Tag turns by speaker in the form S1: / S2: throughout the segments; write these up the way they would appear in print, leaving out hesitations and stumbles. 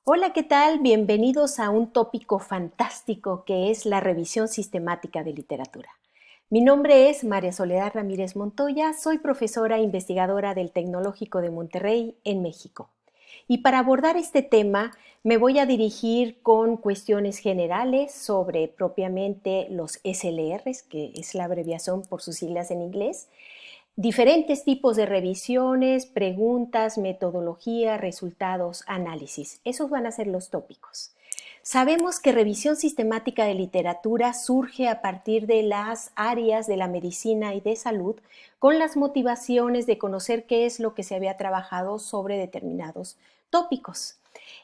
S1: Hola, ¿qué tal? Bienvenidos a un tópico fantástico que es la revisión sistemática de literatura. Mi nombre es María Soledad Ramírez Montoya, soy profesora e investigadora del Tecnológico de Monterrey en México. Y para abordar este tema me voy a dirigir con cuestiones generales sobre propiamente los SLRs, que es la abreviación por sus siglas en inglés, diferentes tipos de revisiones, preguntas, metodología, resultados, análisis. Esos van a ser los tópicos. Sabemos que revisión sistemática de literatura surge a partir de las áreas de la medicina y de salud con las motivaciones de conocer qué es lo que se había trabajado sobre determinados tópicos.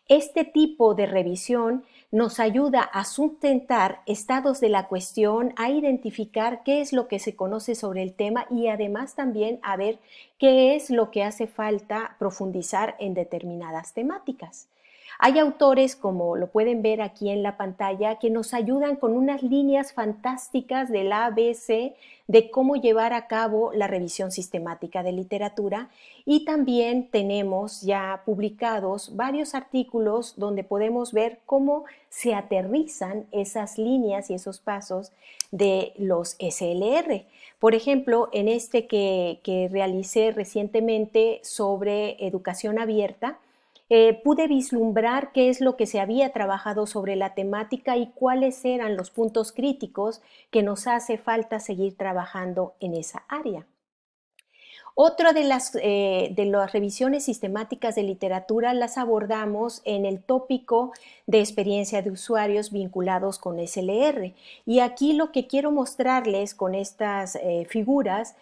S1: Este tipo de revisión nos ayuda a sustentar estados de la cuestión, a identificar qué es lo que se conoce sobre el tema y además también a ver qué es lo que hace falta profundizar en determinadas temáticas. Hay autores, como lo pueden ver aquí en la pantalla, que nos ayudan con unas líneas fantásticas del ABC de cómo llevar a cabo la revisión sistemática de literatura, y también tenemos ya publicados varios artículos donde podemos ver cómo se aterrizan esas líneas y esos pasos de los SLR. Por ejemplo, en este que realicé recientemente sobre educación abierta, pude vislumbrar qué es lo que se había trabajado sobre la temática y cuáles eran los puntos críticos que nos hace falta seguir trabajando en esa área. Otra de las revisiones sistemáticas de literatura las abordamos en el tópico de experiencia de usuarios vinculados con SLR. Y aquí lo que quiero mostrarles con estas figuras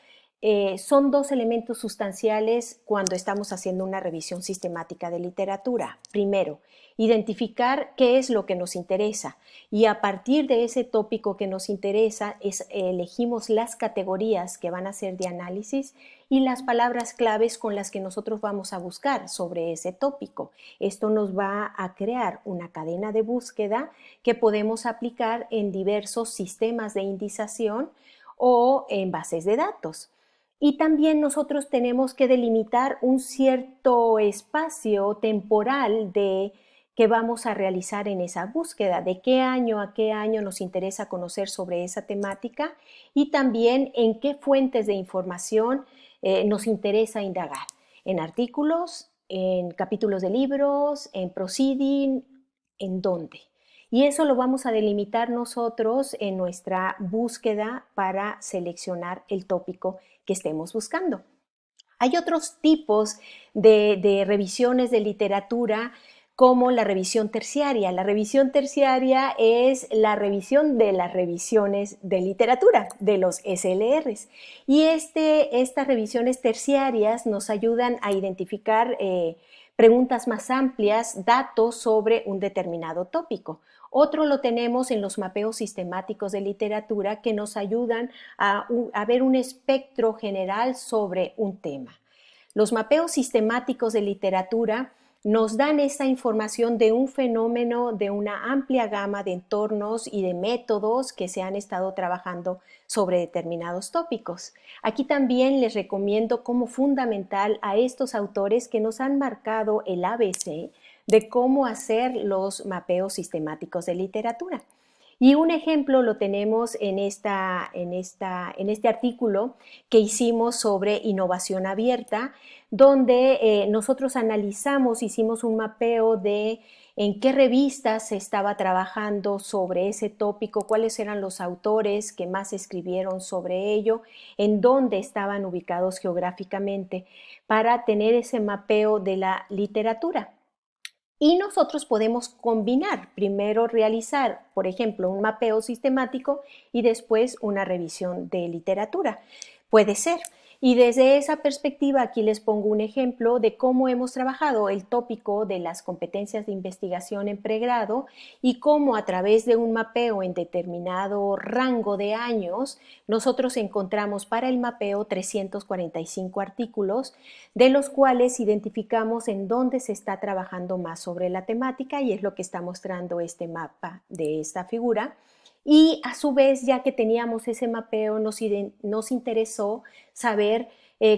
S1: son dos elementos sustanciales cuando estamos haciendo una revisión sistemática de literatura. Primero, identificar qué es lo que nos interesa, y a partir de ese tópico que nos interesa elegimos las categorías que van a ser de análisis y las palabras claves con las que nosotros vamos a buscar sobre ese tópico. Esto nos va a crear una cadena de búsqueda que podemos aplicar en diversos sistemas de indización o en bases de datos. Y también nosotros tenemos que delimitar un cierto espacio temporal que vamos a realizar en esa búsqueda, de qué año a qué año nos interesa conocer sobre esa temática y también en qué fuentes de información nos interesa indagar, en artículos, en capítulos de libros, en proceeding, en dónde. Y eso lo vamos a delimitar nosotros en nuestra búsqueda para seleccionar el tópico que estemos buscando. Hay otros tipos de revisiones de literatura como la revisión terciaria. La revisión terciaria es la revisión de las revisiones de literatura, de los SLRs. Y estas revisiones terciarias nos ayudan a identificar preguntas más amplias, datos sobre un determinado tópico. Otro lo tenemos en los mapeos sistemáticos de literatura que nos ayudan a ver un espectro general sobre un tema. Los mapeos sistemáticos de literatura nos dan esa información de un fenómeno, de una amplia gama de entornos y de métodos que se han estado trabajando sobre determinados tópicos. Aquí también les recomiendo como fundamental a estos autores que nos han marcado el ABC de cómo hacer los mapeos sistemáticos de literatura. Y un ejemplo lo tenemos en este artículo que hicimos sobre innovación abierta, donde nosotros analizamos, hicimos un mapeo de en qué revistas se estaba trabajando sobre ese tópico, cuáles eran los autores que más escribieron sobre ello, en dónde estaban ubicados geográficamente, para tener ese mapeo de la literatura. Y nosotros podemos combinar, primero realizar, por ejemplo, un mapeo sistemático y después una revisión de literatura. Puede ser. Y desde esa perspectiva aquí les pongo un ejemplo de cómo hemos trabajado el tópico de las competencias de investigación en pregrado y cómo a través de un mapeo en determinado rango de años nosotros encontramos para el mapeo 345 artículos, de los cuales identificamos en dónde se está trabajando más sobre la temática, y es lo que está mostrando este mapa de esta figura. Y a su vez, ya que teníamos ese mapeo, nos interesó saber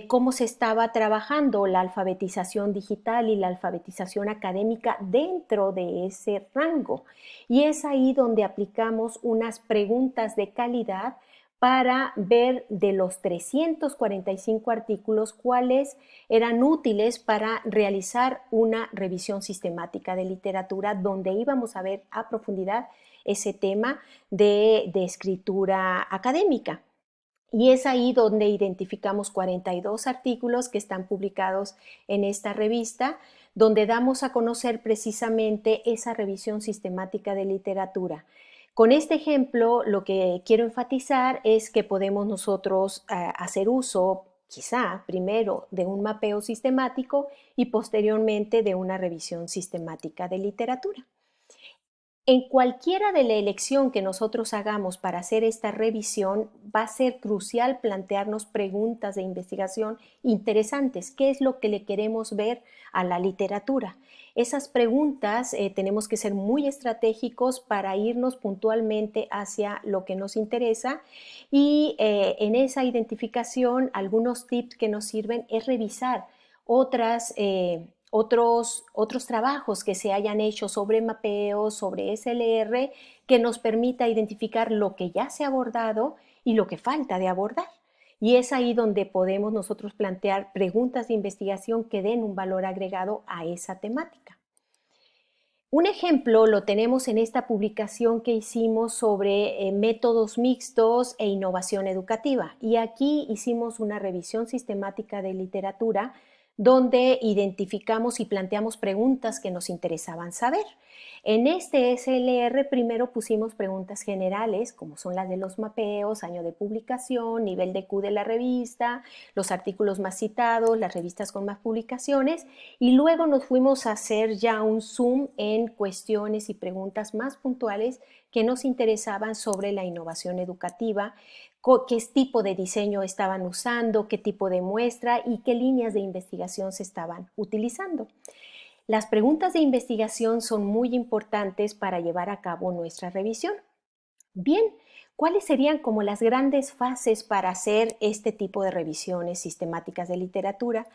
S1: cómo se estaba trabajando la alfabetización digital y la alfabetización académica dentro de ese rango. Y es ahí donde aplicamos unas preguntas de calidad para ver de los 345 artículos cuáles eran útiles para realizar una revisión sistemática de literatura donde íbamos a ver a profundidad ese tema de escritura académica. Y es ahí donde identificamos 42 artículos que están publicados en esta revista, donde damos a conocer precisamente esa revisión sistemática de literatura. Con este ejemplo, lo que quiero enfatizar es que podemos nosotros hacer uso, quizá primero, de un mapeo sistemático y posteriormente de una revisión sistemática de literatura. En cualquiera de la elección que nosotros hagamos para hacer esta revisión, va a ser crucial plantearnos preguntas de investigación interesantes. ¿Qué es lo que le queremos ver a la literatura? Esas preguntas tenemos que ser muy estratégicos para irnos puntualmente hacia lo que nos interesa y en esa identificación algunos tips que nos sirven es revisar otros trabajos que se hayan hecho sobre mapeo, sobre SLR, que nos permita identificar lo que ya se ha abordado y lo que falta de abordar. Y es ahí donde podemos nosotros plantear preguntas de investigación que den un valor agregado a esa temática. Un ejemplo lo tenemos en esta publicación que hicimos sobre métodos mixtos e innovación educativa. Y aquí hicimos una revisión sistemática de literatura donde identificamos y planteamos preguntas que nos interesaban saber. En este SLR primero pusimos preguntas generales, como son las de los mapeos, año de publicación, nivel de Q de la revista, los artículos más citados, las revistas con más publicaciones, y luego nos fuimos a hacer ya un zoom en cuestiones y preguntas más puntuales que nos interesaban sobre la innovación educativa, qué tipo de diseño estaban usando, qué tipo de muestra y qué líneas de investigación se estaban utilizando. Las preguntas de investigación son muy importantes para llevar a cabo nuestra revisión. Bien, ¿cuáles serían como las grandes fases para hacer este tipo de revisiones sistemáticas de literatura?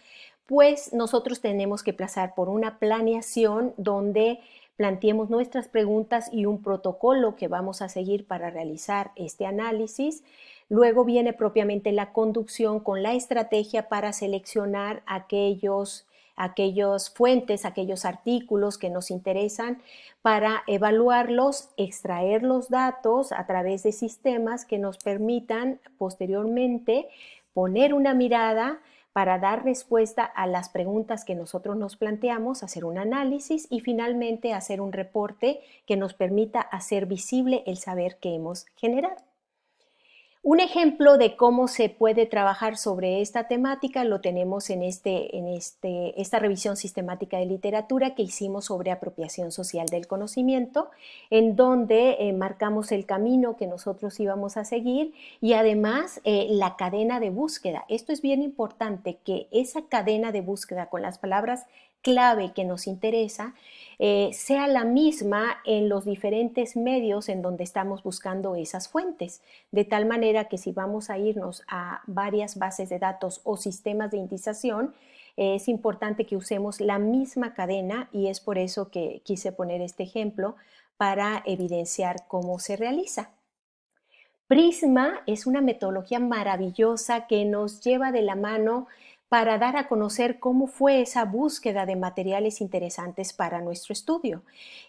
S1: Pues nosotros tenemos que pasar por una planeación donde planteemos nuestras preguntas y un protocolo que vamos a seguir para realizar este análisis. Luego viene propiamente la conducción con la estrategia para seleccionar aquellas fuentes, aquellos artículos que nos interesan para evaluarlos, extraer los datos a través de sistemas que nos permitan posteriormente poner una mirada para dar respuesta a las preguntas que nosotros nos planteamos, hacer un análisis y finalmente hacer un reporte que nos permita hacer visible el saber que hemos generado. Un ejemplo de cómo se puede trabajar sobre esta temática lo tenemos en esta revisión sistemática de literatura que hicimos sobre apropiación social del conocimiento, en donde marcamos el camino que nosotros íbamos a seguir y además la cadena de búsqueda. Esto es bien importante, que esa cadena de búsqueda con las palabras clave que nos interesa sea la misma en los diferentes medios en donde estamos buscando esas fuentes, de tal manera que si vamos a irnos a varias bases de datos o sistemas de indización, es importante que usemos la misma cadena y es por eso que quise poner este ejemplo para evidenciar cómo se realiza. Prisma es una metodología maravillosa que nos lleva de la mano para dar a conocer cómo fue esa búsqueda de materiales interesantes para nuestro estudio.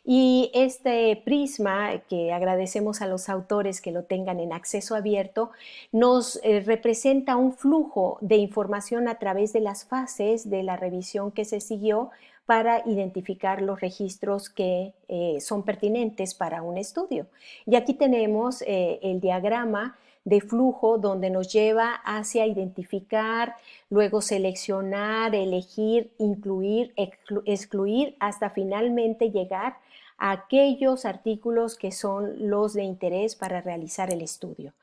S1: Y este prisma, que agradecemos a los autores que lo tengan en acceso abierto, nos representa un flujo de información a través de las fases de la revisión que se siguió para identificar los registros que son pertinentes para un estudio. Y aquí tenemos el diagrama de flujo donde nos lleva hacia identificar, luego seleccionar, elegir, incluir, excluir, hasta finalmente llegar a aquellos artículos que son los de interés para realizar el estudio.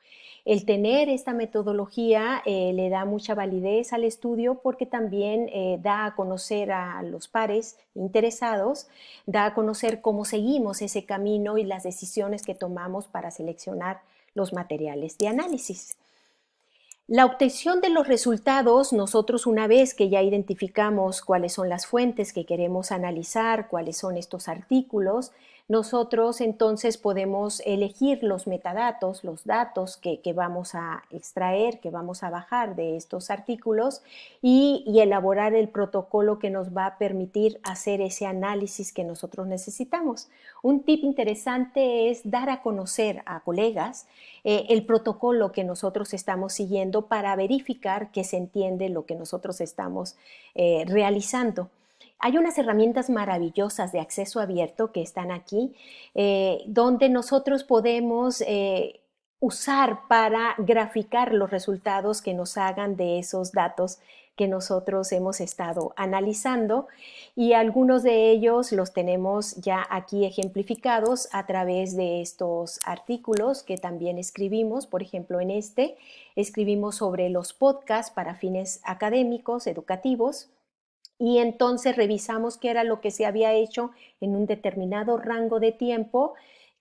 S1: El tener esta metodología le da mucha validez al estudio porque también da a conocer a los pares interesados, da a conocer cómo seguimos ese camino y las decisiones que tomamos para seleccionar los materiales de análisis. La obtención de los resultados, nosotros una vez que ya identificamos cuáles son las fuentes que queremos analizar, cuáles son estos artículos, nosotros entonces podemos elegir los metadatos, los datos que vamos a extraer, que vamos a bajar de estos artículos y elaborar el protocolo que nos va a permitir hacer ese análisis que nosotros necesitamos. Un tip interesante es dar a conocer a colegas el protocolo que nosotros estamos siguiendo para verificar que se entiende lo que nosotros estamos realizando. Hay unas herramientas maravillosas de acceso abierto que están aquí, donde nosotros podemos usar para graficar los resultados que nos hagan de esos datos que nosotros hemos estado analizando, y algunos de ellos los tenemos ya aquí ejemplificados a través de estos artículos que también escribimos. Por ejemplo, en este escribimos sobre los podcasts para fines académicos, educativos, y entonces revisamos qué era lo que se había hecho en un determinado rango de tiempo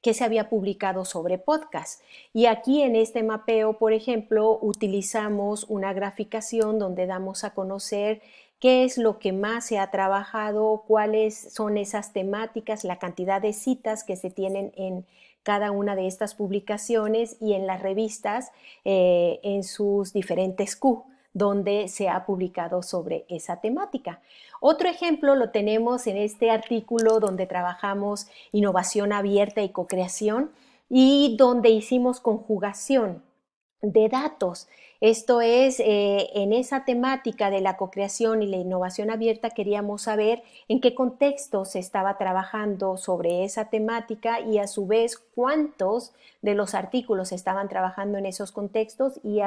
S1: que se había publicado sobre podcast. Y aquí en este mapeo, por ejemplo, utilizamos una graficación donde damos a conocer qué es lo que más se ha trabajado, cuáles son esas temáticas, la cantidad de citas que se tienen en cada una de estas publicaciones y en las revistas en sus diferentes Q, donde se ha publicado sobre esa temática. Otro ejemplo lo tenemos en este artículo donde trabajamos innovación abierta y cocreación y donde hicimos conjugación de datos. Esto es, en esa temática de la cocreación y la innovación abierta queríamos saber en qué contexto se estaba trabajando sobre esa temática y a su vez cuántos de los artículos estaban trabajando en esos contextos y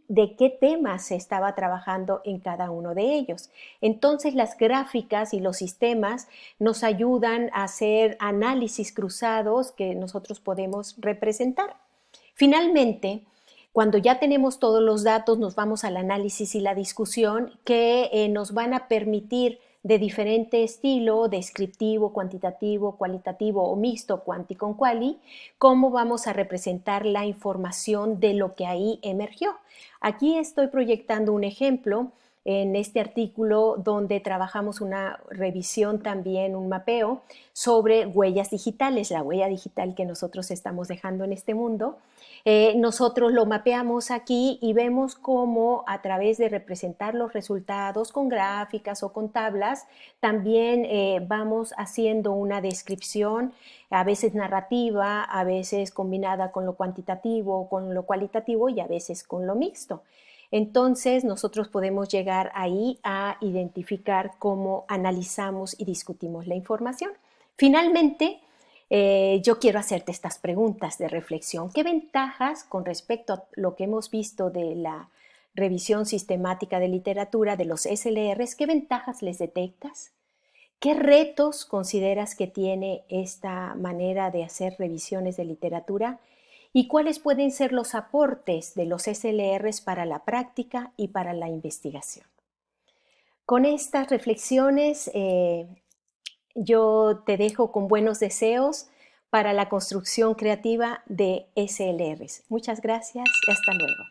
S1: de qué temas se estaba trabajando en cada uno de ellos. Entonces las gráficas y los sistemas nos ayudan a hacer análisis cruzados que nosotros podemos representar. Finalmente, cuando ya tenemos todos los datos, nos vamos al análisis y la discusión que nos van a permitir de diferente estilo, descriptivo, cuantitativo, cualitativo o mixto, quanti con quali, cómo vamos a representar la información de lo que ahí emergió. Aquí estoy proyectando un ejemplo en este artículo donde trabajamos una revisión también, un mapeo sobre huellas digitales, la huella digital que nosotros estamos dejando en este mundo. Nosotros lo mapeamos aquí y vemos cómo a través de representar los resultados con gráficas o con tablas, también vamos haciendo una descripción, a veces narrativa, a veces combinada con lo cuantitativo, con lo cualitativo y a veces con lo mixto. Entonces, nosotros podemos llegar ahí a identificar cómo analizamos y discutimos la información. Finalmente, yo quiero hacerte estas preguntas de reflexión. ¿Qué ventajas con respecto a lo que hemos visto de la revisión sistemática de literatura, de los SLRs, qué ventajas les detectas? ¿Qué retos consideras que tiene esta manera de hacer revisiones de literatura? ¿Y cuáles pueden ser los aportes de los SLRs para la práctica y para la investigación? Con estas reflexiones, yo te dejo con buenos deseos para la construcción creativa de SLRs. Muchas gracias y hasta luego.